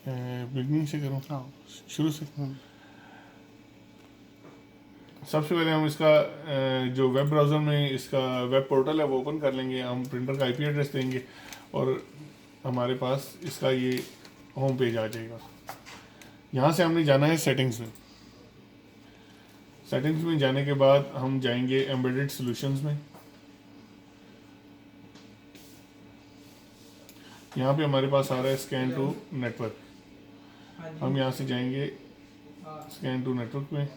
Beginning से करूँ? हाँ, शुरू से। सबसे पहले हम इसका जो वेब ब्राउज़र में इसका वेब पोर्टल है वो ओपन कर लेंगे। हम प्रिंटर का आईपी एड्रेस देंगे और हमारे पास इसका ये होम पेज आ जाएगा। यहाँ से हमने जाना है सेटिंग्स में। सेटिंग्स में जाने के बाद हम जाएंगे एम्बेडेड सॉल्यूशंस में। यहाँ पे हमारे पास आ रहा है स्कैन टू नेटवर्क। हम यहाँ से जाएंगे स्कैन टू नेटवर्क में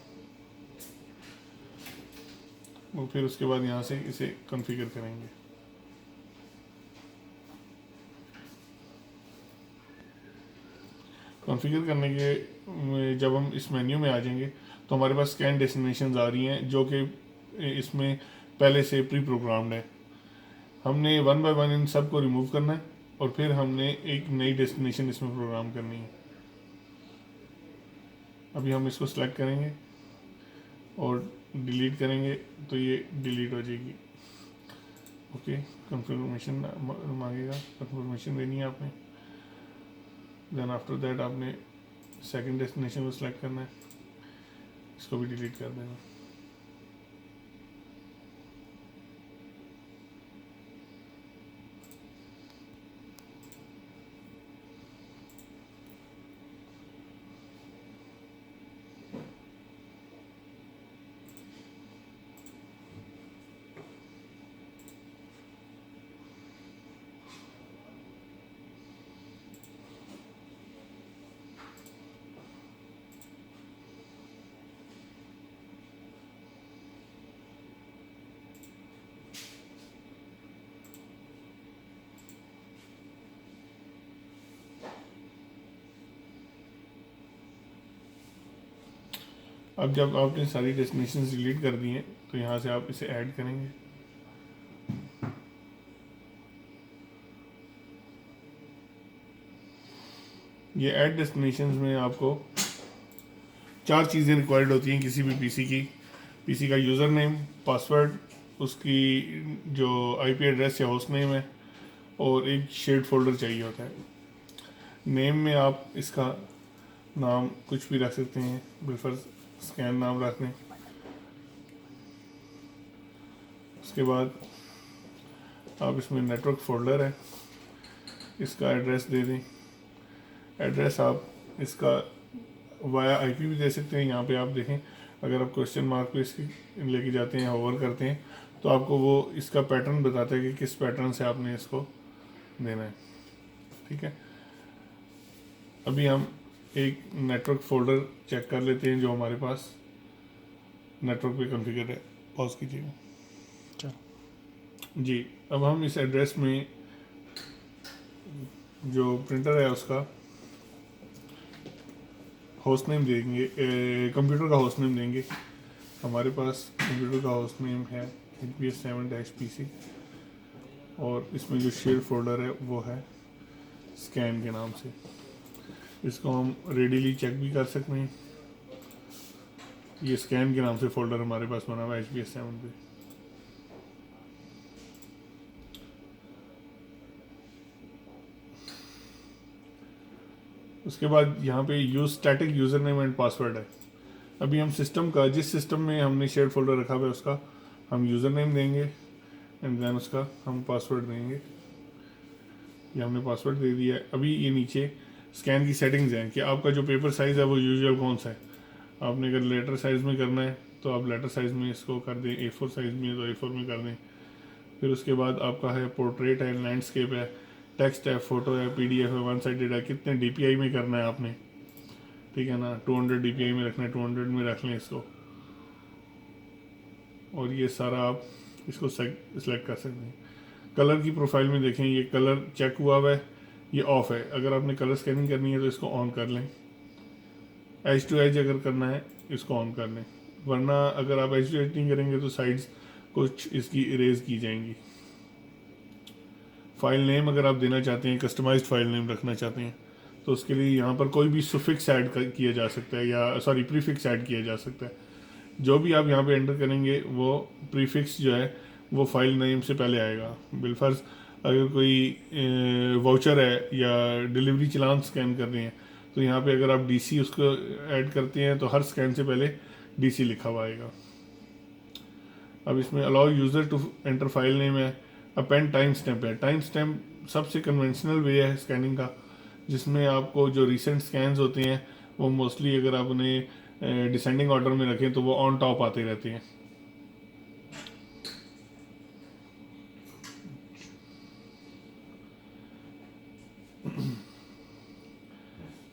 और फिर उसके बाद यहाँ से इसे कॉन्फ़िगर करेंगे। कॉन्फ़िगर करने के जब हम इस मेन्यू में आ जाएंगे तो हमारे पास स्कैन डेस्टिनेशंस आ रही हैं जो कि इसमें पहले से प्री प्रोग्राम्ड है। हमने वन बाय वन इन सब को रिमूव करना है और फिर हमने एक नई डेस्टिनेशन इसमें प्रोग्राम करनी है। अभी हम इसको सेलेक्ट करेंगे और डिलीट करेंगे तो ये डिलीट हो जाएगी। ओके, कंफर्मेशन मांगेगा, कंफर्मेशन देनी है आपने। देन आफ्टर दैट आपने सेकंड डेस्टिनेशन को सिलेक्ट करना है, इसको भी डिलीट कर देना। अब जब आपने सारी डेस्टिनेशन डिलीट कर दी हैं तो यहाँ से आप इसे ऐड करेंगे। ये ऐड डेस्टिनेशंस में आपको 4 चीज़ें रिक्वायर्ड होती हैं किसी भी पीसी की। पीसी का यूज़र नेम, पासवर्ड, उसकी जो आईपी एड्रेस या होस्ट नेम है और एक शेयर्ड फोल्डर चाहिए होता है। नेम में आप इसका नाम कुछ भी रख सकते हैं, बिलफर्ज स्कैन नाम रख दें। उसके बाद आप इसमें नेटवर्क फोल्डर है, इसका एड्रेस दे दें। एड्रेस आप इसका वाया आईपी भी दे सकते हैं। यहाँ पे आप देखें, अगर आप क्वेश्चन मार्क पे इसकी लेके जाते हैं, होवर करते हैं तो आपको वो इसका पैटर्न बताता है कि किस पैटर्न से आपने इसको देना है। ठीक है, अभी हम एक नेटवर्क फोल्डर चेक कर लेते हैं जो हमारे पास नेटवर्क पे कॉन्फ़िगर है। पॉज कीजिएगा जी। अब हम इस एड्रेस में जो प्रिंटर है उसका होस्ट नेम देंगे, कंप्यूटर का होस्ट नेम देंगे। हमारे पास कंप्यूटर का होस्ट नेम है HPS7-PC और इसमें जो शेयर फोल्डर है वो है स्कैन के नाम से। इसको हम रेडीली चेक भी कर सकते हैं। ये स्कैन के नाम से फोल्डर हमारे पास बना हुआ है HPS7 पे। उसके बाद यहाँ पे use static user name and password है। अभी हम सिस्टम का, जिस सिस्टम में हमने शेयर फोल्डर रखा हुआ है उसका हम यूज़र नेम देंगे एंड देन उसका हम पासवर्ड देंगे। ये हमने पासवर्ड दे दिया है। अभी ये नीचे स्कैन की सेटिंग्स हैं कि आपका जो पेपर साइज़ है वो यूजुअल कौन सा है। आपने अगर लेटर साइज़ में करना है तो आप लेटर साइज़ में इसको कर दें, A4 साइज़ में तो A4 में कर दें। फिर उसके बाद आपका है पोर्ट्रेट है, लैंडस्केप है, टेक्स्ट है, फ़ोटो है, PDF है, वन साइडेड है, कितने DPI में करना है आपने। ठीक है ना, 200 DPI में रखना है, 200 में रख लें इसको। और ये सारा आप इसको सेलेक्ट कर सकते हैं। कलर की प्रोफाइल में देखें, ये कलर चेक हुआ हुआ है, ये ऑफ है। अगर आपने कलर स्कैनिंग करनी है तो इसको ऑन कर लें। एज टू एज अगर करना है इसको ऑन कर लें, वरना अगर आप एज टू एज नहीं करेंगे तो साइड्स कुछ इसकी इरेज की जाएंगी। फाइल नेम अगर आप देना चाहते हैं, कस्टमाइज्ड फाइल नेम रखना चाहते हैं तो उसके लिए यहाँ पर कोई भी सुफिक्स ऐड किया जा सकता है, या सॉरी प्रीफिक्स ऐड किया जा सकता है। जो भी आप यहाँ पे एंटर करेंगे वो प्रीफिक्स जो है वो फाइल नेम से पहले आएगा। बिलफर्ज अगर कोई वाउचर है या डिलीवरी चलान स्कैन कर रहे हैं तो यहाँ पे अगर आप डीसी उसको ऐड करते हैं तो हर स्कैन से पहले डीसी लिखा हुआ आएगा। अब इसमें allow user to enter file name है, अपेंड टाइम स्टैम्प है। टाइम स्टैम्प सबसे कन्वेंशनल वे है स्कैनिंग का, जिसमें आपको जो रिसेंट स्कैन्स होते हैं वो मोस्टली अगर आप उन्हें डिसेंडिंग ऑर्डर में रखें तो वो ऑन टॉप आते रहते हैं।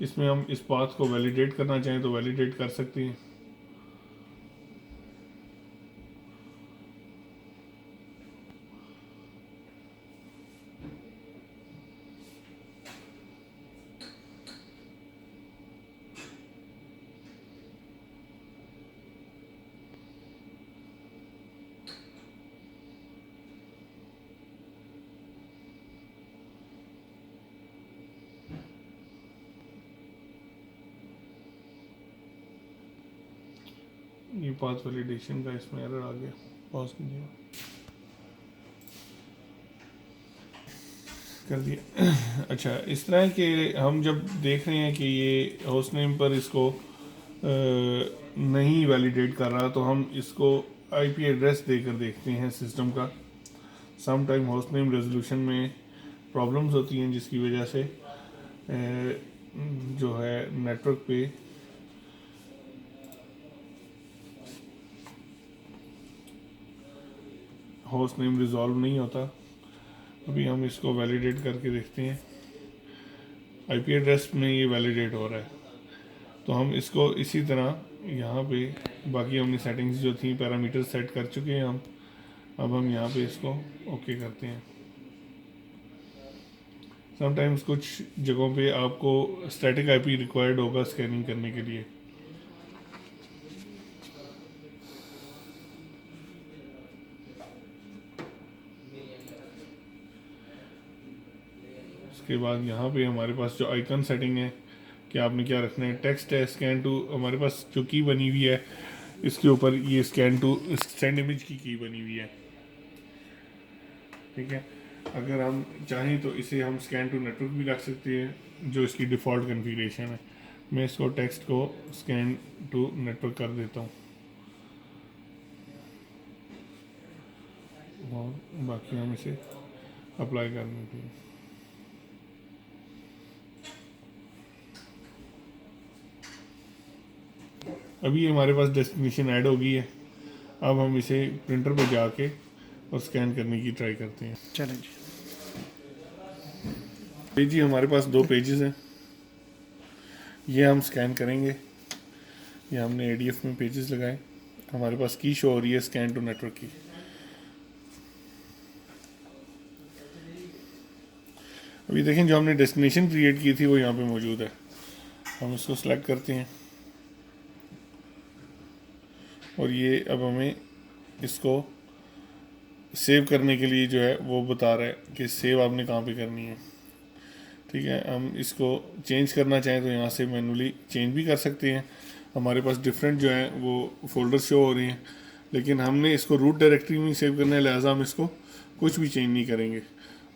इसमें हम इस पाथ को वैलिडेट करना चाहें तो वैलिडेट कर सकते हैं। ये पाथ वैलिडेशन का इसमें एरर आ गया, पॉज कीजिए, कर दिया। अच्छा, इस तरह के हम जब देख रहे हैं कि ये होस्ट नेम पर इसको नहीं वैलिडेट कर रहा तो हम इसको आईपी एड्रेस देकर देखते हैं सिस्टम का। Some time host name resolution में प्रॉब्लम्स होती हैं जिसकी वजह से जो है नेटवर्क पे होस्ट नेम रिजॉल्व नहीं होता। अभी हम इसको वैलिडेट करके देखते हैं। आईपी एड्रेस में ये वैलिडेट हो रहा है, तो हम इसको इसी तरह यहाँ पे बाकी हमने सेटिंग्स जो थी पैरामीटर सेट कर चुके हैं हम। अब हम यहाँ पे इसको ओके करते हैं। समटाइम्स कुछ जगहों पे आपको स्टैटिक आईपी रिक्वायर्ड होगा स्कैनिंग करने के लिए। उसके बाद यहाँ पे हमारे पास जो आइकन सेटिंग है कि आपने क्या रखना है, टेक्स्ट है, स्कैन टू, हमारे पास जो की बनी हुई है इसके ऊपर ये स्कैन टू सेंड इमेज की बनी हुई है। ठीक है, अगर हम चाहें तो इसे हम स्कैन टू नेटवर्क भी रख सकते हैं जो इसकी डिफ़ॉल्ट कॉन्फ़िगरेशन है। मैं इसको टेक्स्ट को स्कैन टू नेटवर्क कर देता हूँ और बाकी हम इसे अप्लाई कर देते हैं। अभी हमारे पास डेस्टिनेशन ऐड हो गई है। अब हम इसे प्रिंटर पे जाके और स्कैन करने की ट्राई करते हैं। चलें जी। जी हमारे पास 2 पेजेस हैं, ये हम स्कैन करेंगे। ये हमने एडीएफ में पेजेस लगाए, हमारे पास की शो हो रही है स्कैन टू नेटवर्क की। अभी देखें जो हमने डेस्टिनेशन क्रिएट की थी वो यहाँ पे मौजूद है। हम इसको सेलेक्ट करते हैं और ये अब हमें इसको सेव करने के लिए जो है वो बता रहा है कि सेव आपने कहाँ पे करनी है। ठीक है, हम इसको चेंज करना चाहें तो यहाँ से मैनुअली चेंज भी कर सकते हैं। हमारे पास डिफरेंट जो है वो फोल्डर शो हो रहे हैं, लेकिन हमने इसको रूट डायरेक्टरी में सेव करना है, लिहाजा हम इसको कुछ भी चेंज नहीं करेंगे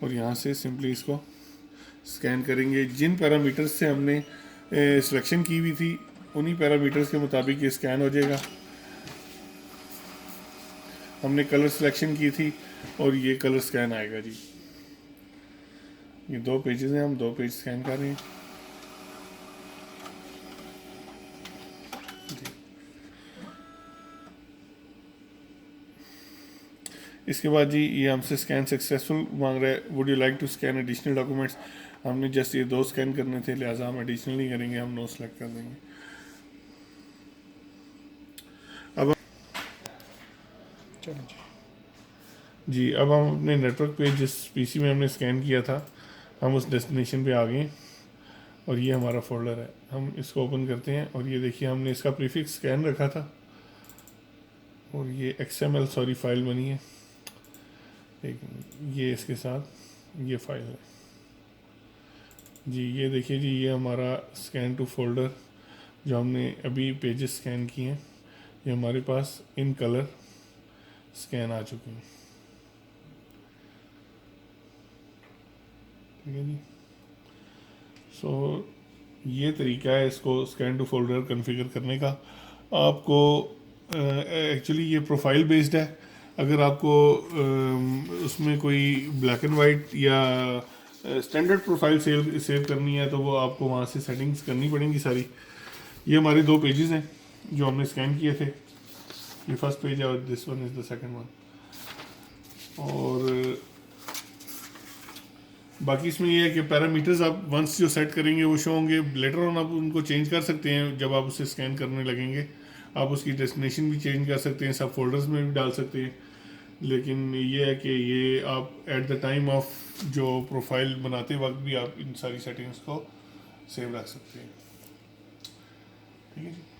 और यहाँ से सिंपली इसको स्कैन करेंगे। जिन पैरामीटर्स से हमने सिलेक्शन की हुई थी उन्हीं पैरामीटर्स के मुताबिक ये स्कैन हो जाएगा। हमने कलर सिलेक्शन की थी और ये कलर स्कैन आएगा जी। ये 2 पेजेस हैं, हम 2 पेज स्कैन कर रहे हैं। इसके बाद जी ये हमसे स्कैन सक्सेसफुल मांग रहा है, would you like to scan additional documents. हमने जस्ट ये 2 स्कैन करने थे, लिहाजा हम एडिशनल नहीं करेंगे, हम नो सेलेक्ट कर देंगे। अब चलें जी। जी अब हम अपने नेटवर्क पे जिस पीसी में हमने स्कैन किया था हम उस डेस्टिनेशन पे आ गए और ये हमारा फोल्डर है। हम इसको ओपन करते हैं और ये देखिए हमने इसका प्रीफिक्स स्कैन रखा था और ये XML सॉरी फाइल बनी है। एक ये इसके साथ ये फाइल है जी। ये देखिए जी ये हमारा स्कैन टू फोल्डर जो हमने अभी पेजेस स्कैन किए हैं, ये हमारे पास इन कलर स्कैन आ चुके हैं। ठीक है जी। सो ये तरीका है इसको स्कैन टू फोल्डर कॉन्फ़िगर करने का। आपको एक्चुअली ये प्रोफाइल बेस्ड है। अगर आपको उसमें कोई ब्लैक एंड वाइट या स्टैंडर्ड प्रोफाइल सेव करनी है तो वो आपको वहाँ से सेटिंग्स करनी पड़ेंगी सारी। ये हमारे 2 पेजेस हैं जो हमने स्कैन किए थे। ये फर्स्ट पेज है और this one is the second one. और बाकी इसमें ये है कि पैरामीटर्स आप वंस जो सेट करेंगे वो शो होंगे। लेटर ऑन आप उनको चेंज कर सकते हैं जब आप उसे स्कैन करने लगेंगे। आप उसकी डेस्टिनेशन भी चेंज कर सकते हैं, सब फोल्डर्स में भी डाल सकते हैं। लेकिन ये है कि ये आप एट द टाइम ऑफ जो प्रोफाइल बनाते वक्त भी आप इन सारी सेटिंग्स को सेव रख सकते हैं। ठीक है जी।